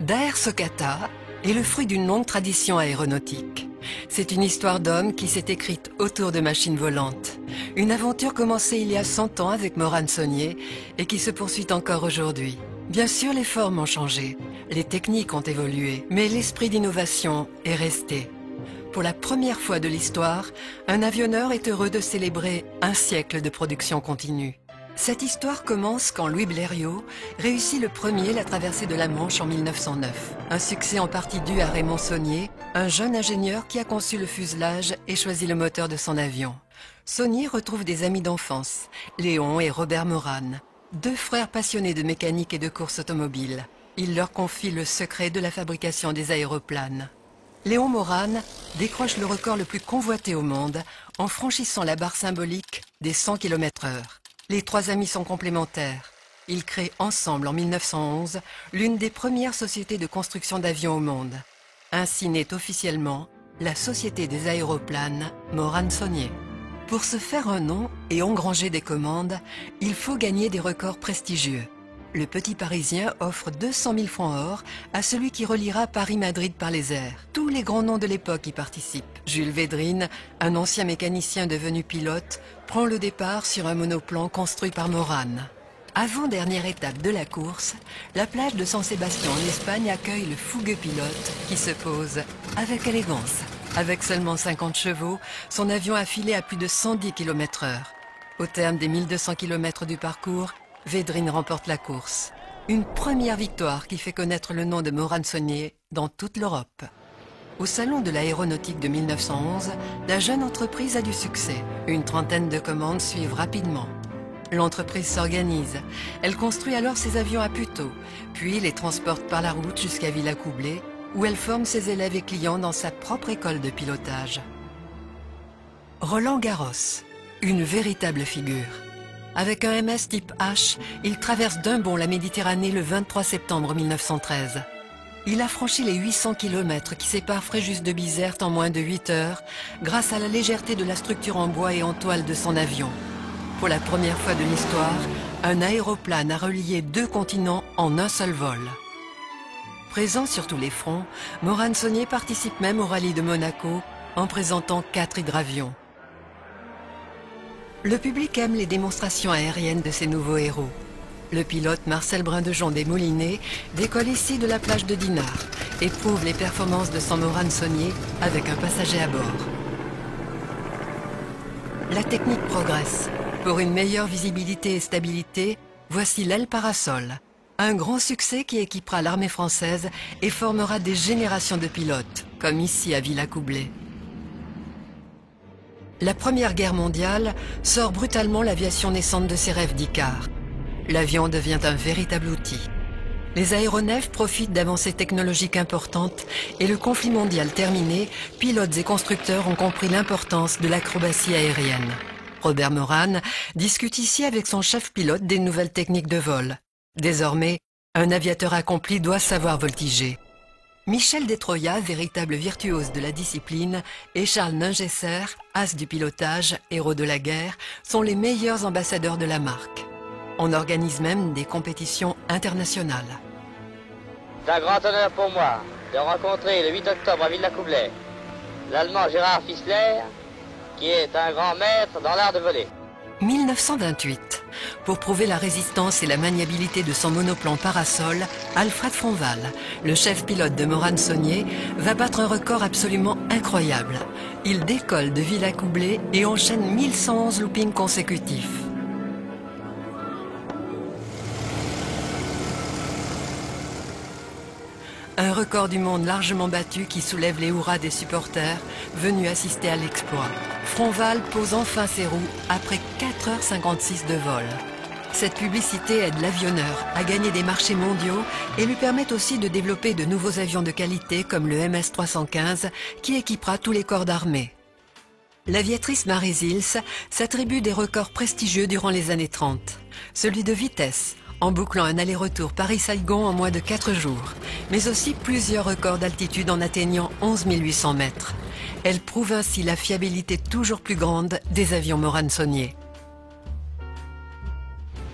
Daher Sokata est le fruit d'une longue tradition aéronautique. C'est une histoire d'homme qui s'est écrite autour de machines volantes. Une aventure commencée il y a 100 ans avec Morane Saulnier et qui se poursuit encore aujourd'hui. Bien sûr, les formes ont changé, les techniques ont évolué, mais l'esprit d'innovation est resté. Pour la première fois de l'histoire, un avionneur est heureux de célébrer un siècle de production continue. Cette histoire commence quand Louis Blériot réussit le premier la traversée de la Manche en 1909. Un succès en partie dû à Raymond Saulnier, un jeune ingénieur qui a conçu le fuselage et choisi le moteur de son avion. Saulnier retrouve des amis d'enfance, Léon et Robert Morane, deux frères passionnés de mécanique et de course automobile. Il leur confie le secret de la fabrication des aéroplanes. Léon Morane décroche le record le plus convoité au monde en franchissant la barre symbolique des 100 km/h. Les trois amis sont complémentaires. Ils créent ensemble en 1911 l'une des premières sociétés de construction d'avions au monde. Ainsi naît officiellement la Société des aéroplanes Morane Saulnier. Pour se faire un nom et engranger des commandes, il faut gagner des records prestigieux. Le petit Parisien offre 200 000 francs or à celui qui reliera Paris-Madrid par les airs. Tous les grands noms de l'époque y participent. Jules Védrine, un ancien mécanicien devenu pilote, prend le départ sur un monoplan construit par Morane. Avant-dernière étape de la course, la plage de San Sébastien en Espagne accueille le fougueux pilote qui se pose avec élégance. Avec seulement 50 chevaux, son avion a filé à plus de 110 km/h. Au terme des 1200 km du parcours, Védrine remporte la course. Une première victoire qui fait connaître le nom de Morane Saulnier dans toute l'Europe. Au salon de l'aéronautique de 1911, la jeune entreprise a du succès. Une trentaine de commandes suivent rapidement. L'entreprise s'organise. Elle construit alors ses avions à Puteaux, puis les transporte par la route jusqu'à Villacoublay, où elle forme ses élèves et clients dans sa propre école de pilotage. Roland Garros, une véritable figure. Avec un MS type H, il traverse d'un bond la Méditerranée le 23 septembre 1913. Il a franchi les 800 km qui séparent Fréjus de Bizerte en moins de 8 heures grâce à la légèreté de la structure en bois et en toile de son avion. Pour la première fois de l'histoire, un aéroplane a relié deux continents en un seul vol. Présent sur tous les fronts, Morane Saulnier participe même au rallye de Monaco en présentant 4 hydravions. Le public aime les démonstrations aériennes de ces nouveaux héros. Le pilote Marcel Brindejon des Moulineaux décolle ici de la plage de Dinard et prouve les performances de son Morane Saulnier avec un passager à bord. La technique progresse. Pour une meilleure visibilité et stabilité, voici l'aile parasol. Un grand succès qui équipera l'armée française et formera des générations de pilotes, comme ici à Villacoublay. La Première Guerre mondiale sort brutalement l'aviation naissante de ses rêves d'Icare. L'avion devient un véritable outil. Les aéronefs profitent d'avancées technologiques importantes et le conflit mondial terminé, pilotes et constructeurs ont compris l'importance de l'acrobatie aérienne. Robert Morane discute ici avec son chef pilote des nouvelles techniques de vol. Désormais, un aviateur accompli doit savoir voltiger. Michel Destroyat, véritable virtuose de la discipline, et Charles Ningesser, as du pilotage, héros de la guerre, sont les meilleurs ambassadeurs de la marque. On organise même des compétitions internationales. C'est un grand honneur pour moi de rencontrer le 8 octobre à Villacoublay l'Allemand Gérard Fischler, qui est un grand maître dans l'art de voler. 1928. Pour prouver la résistance et la maniabilité de son monoplan parasol, Alfred Fronval, le chef pilote de Morane Saulnier, va battre un record absolument incroyable. Il décolle de Villacoublay et enchaîne 1111 loopings consécutifs. Un record du monde largement battu qui soulève les hurrahs des supporters venus assister à l'exploit. Fronval pose enfin ses roues après 4h56 de vol. Cette publicité aide l'avionneur à gagner des marchés mondiaux et lui permet aussi de développer de nouveaux avions de qualité comme le MS-315 qui équipera tous les corps d'armée. L'aviatrice Marie Zils s'attribue des records prestigieux durant les années 30. Celui de vitesse, en bouclant un aller-retour Paris-Saigon en moins de 4 jours, mais aussi plusieurs records d'altitude en atteignant 11 800 mètres. Elle prouve ainsi la fiabilité toujours plus grande des avions Morane Saulnier.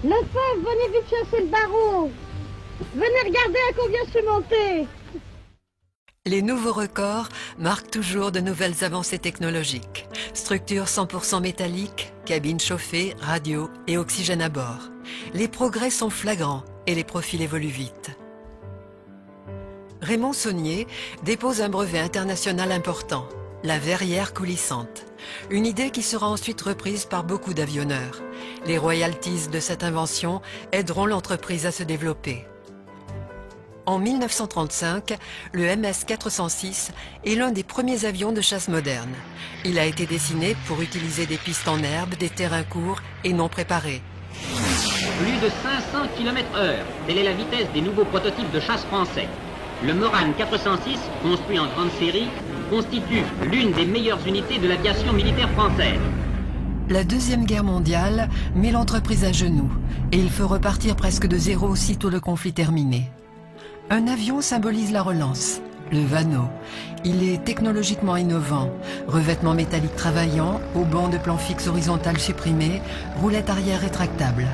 Lefebvre, venez vite chercher le barreau. Venez regarder à combien je suis montée. Les nouveaux records marquent toujours de nouvelles avancées technologiques. Structure 100% métallique, cabine chauffée, radio et oxygène à bord. Les progrès sont flagrants et les profils évoluent vite. Raymond Saulnier dépose un brevet international important, la verrière coulissante. Une idée qui sera ensuite reprise par beaucoup d'avionneurs. Les royalties de cette invention aideront l'entreprise à se développer. En 1935, le MS-406 est l'un des premiers avions de chasse modernes. Il a été dessiné pour utiliser des pistes en herbe, des terrains courts et non préparés. Plus de 500 km/h, telle est la vitesse des nouveaux prototypes de chasse français. Le Morane 406, construit en grande série, constitue l'une des meilleures unités de l'aviation militaire française. La Deuxième Guerre mondiale met l'entreprise à genoux et il faut repartir presque de zéro aussitôt le conflit terminé. Un avion symbolise la relance, le Vanneau. Il est technologiquement innovant, revêtement métallique travaillant, haubans de plan fixe horizontal supprimé, roulette arrière rétractable.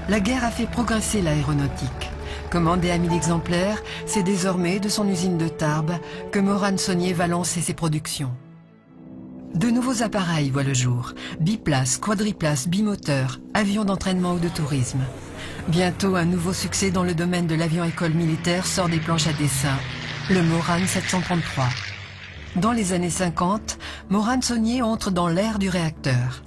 La guerre a fait progresser l'aéronautique. Commandé à 1000 exemplaires, c'est désormais de son usine de Tarbes que Morane Saulnier va lancer ses productions. De nouveaux appareils voient le jour, biplace, quadriplace, bimoteur, avions d'entraînement ou de tourisme. Bientôt, un nouveau succès dans le domaine de l'avion-école militaire sort des planches à dessin, le Morane 733. Dans les années 50, Morane Saulnier entre dans l'ère du réacteur.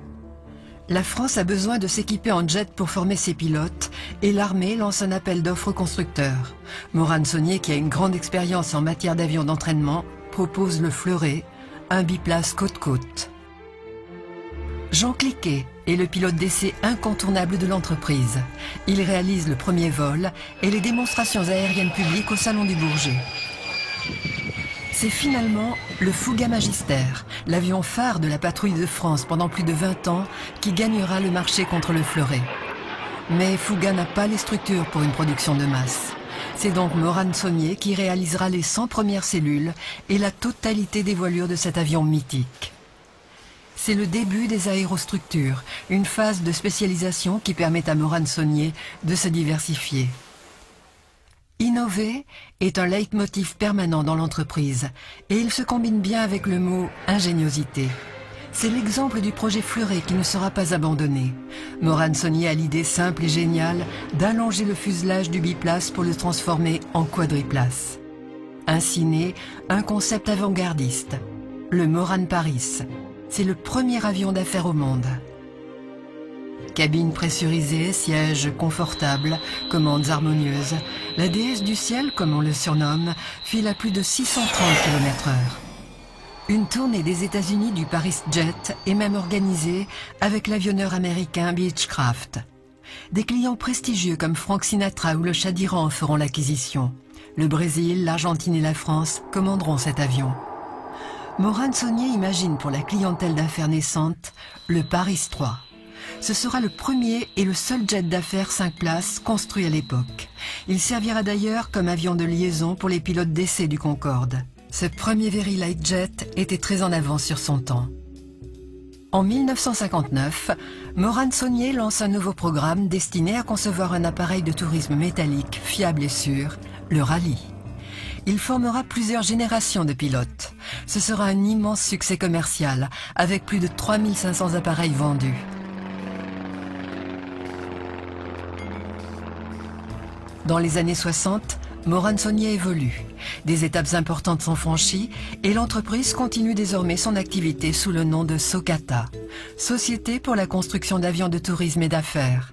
La France a besoin de s'équiper en jet pour former ses pilotes et l'armée lance un appel d'offres aux constructeurs. Morane Saulnier, qui a une grande expérience en matière d'avions d'entraînement, propose le Fleuret, un biplace côte-côte. Jean Cliquet est le pilote d'essai incontournable de l'entreprise. Il réalise le premier vol et les démonstrations aériennes publiques au Salon du Bourget. C'est finalement le Fouga Magister, l'avion phare de la patrouille de France pendant plus de 20 ans, qui gagnera le marché contre le Fleuret. Mais Fouga n'a pas les structures pour une production de masse. C'est donc Morane Saulnier qui réalisera les 100 premières cellules et la totalité des voilures de cet avion mythique. C'est le début des aérostructures, une phase de spécialisation qui permet à Morane Saulnier de se diversifier. Innover est un leitmotiv permanent dans l'entreprise et il se combine bien avec le mot ingéniosité. C'est l'exemple du projet Fleuret qui ne sera pas abandonné. Morane Saulnier a l'idée simple et géniale d'allonger le fuselage du biplace pour le transformer en quadriplace. Ainsi naît un concept avant-gardiste, le Morane Paris. C'est le premier avion d'affaires au monde. Cabine pressurisée, sièges confortables, commandes harmonieuses, la déesse du ciel, comme on le surnomme, file à plus de 630 km/h. Une tournée des États-Unis du Paris Jet est même organisée avec l'avionneur américain Beechcraft. Des clients prestigieux comme Frank Sinatra ou le Shah d'Iran feront l'acquisition. Le Brésil, l'Argentine et la France commanderont cet avion. Morane Saulnier imagine pour la clientèle d'affaires naissante le Paris 3. Ce sera le premier et le seul jet d'affaires 5 places construit à l'époque. Il servira d'ailleurs comme avion de liaison pour les pilotes d'essai du Concorde. Ce premier Very Light Jet était très en avance sur son temps. En 1959, Morane Saulnier lance un nouveau programme destiné à concevoir un appareil de tourisme métallique fiable et sûr, le Rallye. Il formera plusieurs générations de pilotes. Ce sera un immense succès commercial, avec plus de 3500 appareils vendus. Dans les années 60, Morane Saulnier évolue. Des étapes importantes sont franchies et l'entreprise continue désormais son activité sous le nom de Socata, Société pour la construction d'avions de tourisme et d'affaires.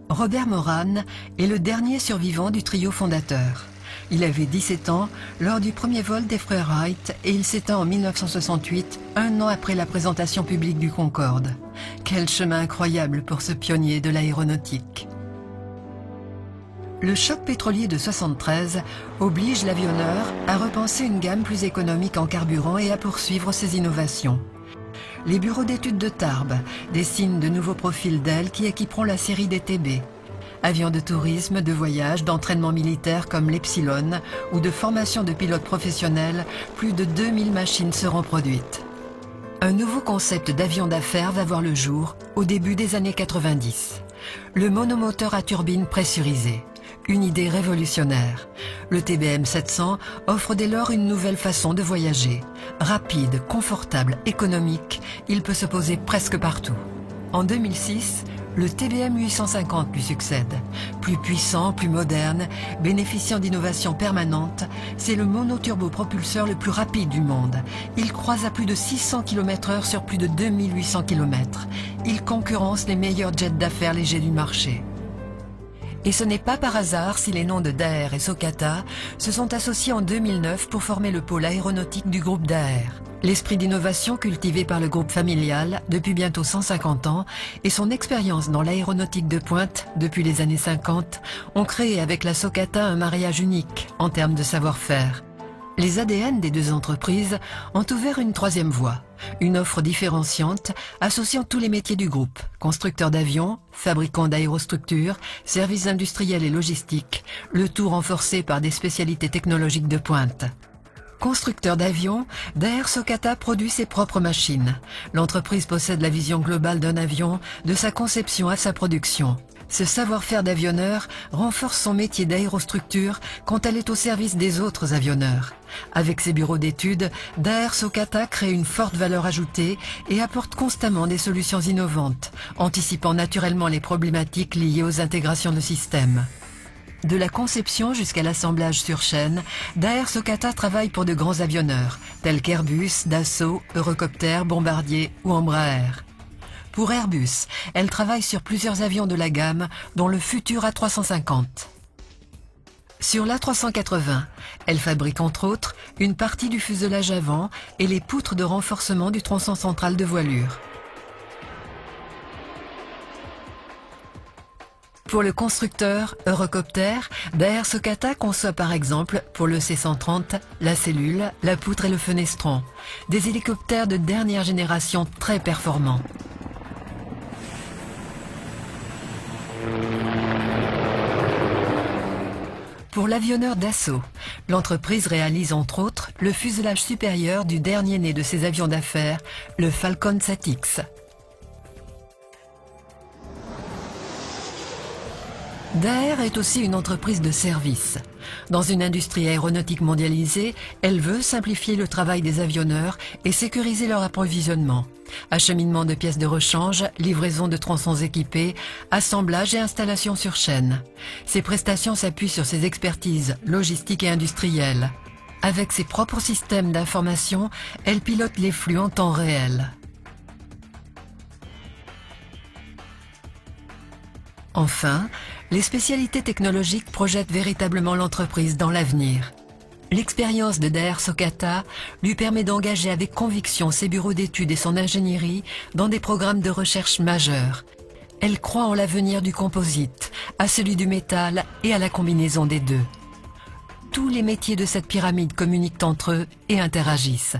Robert Morane est le dernier survivant du trio fondateur. Il avait 17 ans lors du premier vol des frères Wright et il s'éteint en 1968, un an après la présentation publique du Concorde. Quel chemin incroyable pour ce pionnier de l'aéronautique. Le choc pétrolier de 73 oblige l'avionneur à repenser une gamme plus économique en carburant et à poursuivre ses innovations. Les bureaux d'études de Tarbes dessinent de nouveaux profils d'ailes qui équiperont la série des TB. Avions de tourisme, de voyage, d'entraînement militaire comme l'Epsilon ou de formation de pilotes professionnels, plus de 2000 machines seront produites. Un nouveau concept d'avion d'affaires va voir le jour au début des années 90. Le monomoteur à turbine pressurisée. Une idée révolutionnaire. Le TBM 700 offre dès lors une nouvelle façon de voyager. Rapide, confortable, économique, il peut se poser presque partout. En 2006, le TBM 850 lui succède. Plus puissant, plus moderne, bénéficiant d'innovations permanentes, c'est le monoturbopropulseur le plus rapide du monde. Il croise à plus de 600 km/h sur plus de 2800 km. Il concurrence les meilleurs jets d'affaires légers du marché. Et ce n'est pas par hasard si les noms de Daher et Socata se sont associés en 2009 pour former le pôle aéronautique du groupe Daher. L'esprit d'innovation cultivé par le groupe familial depuis bientôt 150 ans et son expérience dans l'aéronautique de pointe depuis les années 50 ont créé avec la Socata un mariage unique en termes de savoir-faire. Les ADN des deux entreprises ont ouvert une troisième voie, une offre différenciante associant tous les métiers du groupe, constructeurs d'avions, fabricants d'aérostructures, services industriels et logistiques, le tout renforcé par des spécialités technologiques de pointe. Constructeur d'avions, Daher Socata produit ses propres machines. L'entreprise possède la vision globale d'un avion, de sa conception à sa production. Ce savoir-faire d'avionneur renforce son métier d'aérostructure quand elle est au service des autres avionneurs. Avec ses bureaux d'études, Daher Socata crée une forte valeur ajoutée et apporte constamment des solutions innovantes, anticipant naturellement les problématiques liées aux intégrations de systèmes. De la conception jusqu'à l'assemblage sur chaîne, Daher Socata travaille pour de grands avionneurs, tels qu'Airbus, Dassault, Eurocopter, Bombardier ou Embraer. Pour Airbus, elle travaille sur plusieurs avions de la gamme, dont le futur A350. Sur l'A380, elle fabrique entre autres une partie du fuselage avant et les poutres de renforcement du tronçon central de voilure. Pour le constructeur Eurocopter, Daher Socata conçoit par exemple pour le C-130 la cellule, la poutre et le fenestron, des hélicoptères de dernière génération très performants. Pour l'avionneur Dassault, l'entreprise réalise entre autres le fuselage supérieur du dernier né de ses avions d'affaires, le Falcon 7X. Daher est aussi une entreprise de service. Dans une industrie aéronautique mondialisée, elle veut simplifier le travail des avionneurs et sécuriser leur approvisionnement. Acheminement de pièces de rechange, livraison de tronçons équipés, assemblage et installation sur chaîne. Ces prestations s'appuient sur ses expertises logistiques et industrielles. Avec ses propres systèmes d'information, elle pilote les flux en temps réel. Enfin, les spécialités technologiques projettent véritablement l'entreprise dans l'avenir. L'expérience de Daher Socata lui permet d'engager avec conviction ses bureaux d'études et son ingénierie dans des programmes de recherche majeurs. Elle croit en l'avenir du composite, à celui du métal et à la combinaison des deux. Tous les métiers de cette pyramide communiquent entre eux et interagissent.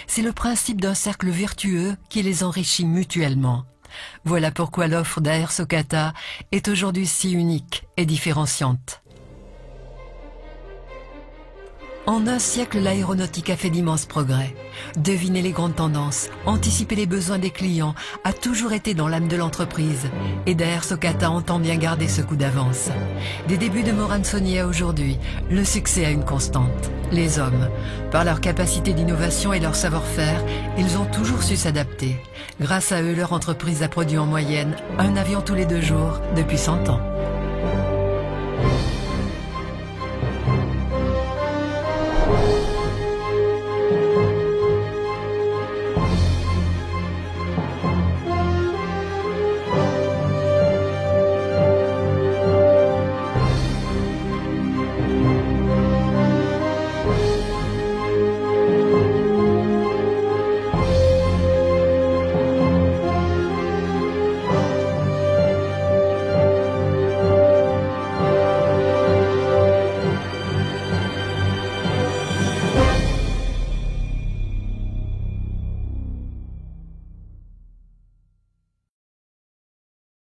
C'est le principe d'un cercle vertueux qui les enrichit mutuellement. Voilà pourquoi l'offre Daher Socata est aujourd'hui si unique et différenciante. En un siècle, l'aéronautique a fait d'immenses progrès. Deviner les grandes tendances, anticiper les besoins des clients a toujours été dans l'âme de l'entreprise. Et Daher Socata entend bien garder ce coup d'avance. Des débuts de Morane Saunier à aujourd'hui, le succès a une constante. Les hommes, par leur capacité d'innovation et leur savoir-faire, ils ont toujours su s'adapter. Grâce à eux, leur entreprise a produit en moyenne un avion tous les 2 jours depuis 100 ans.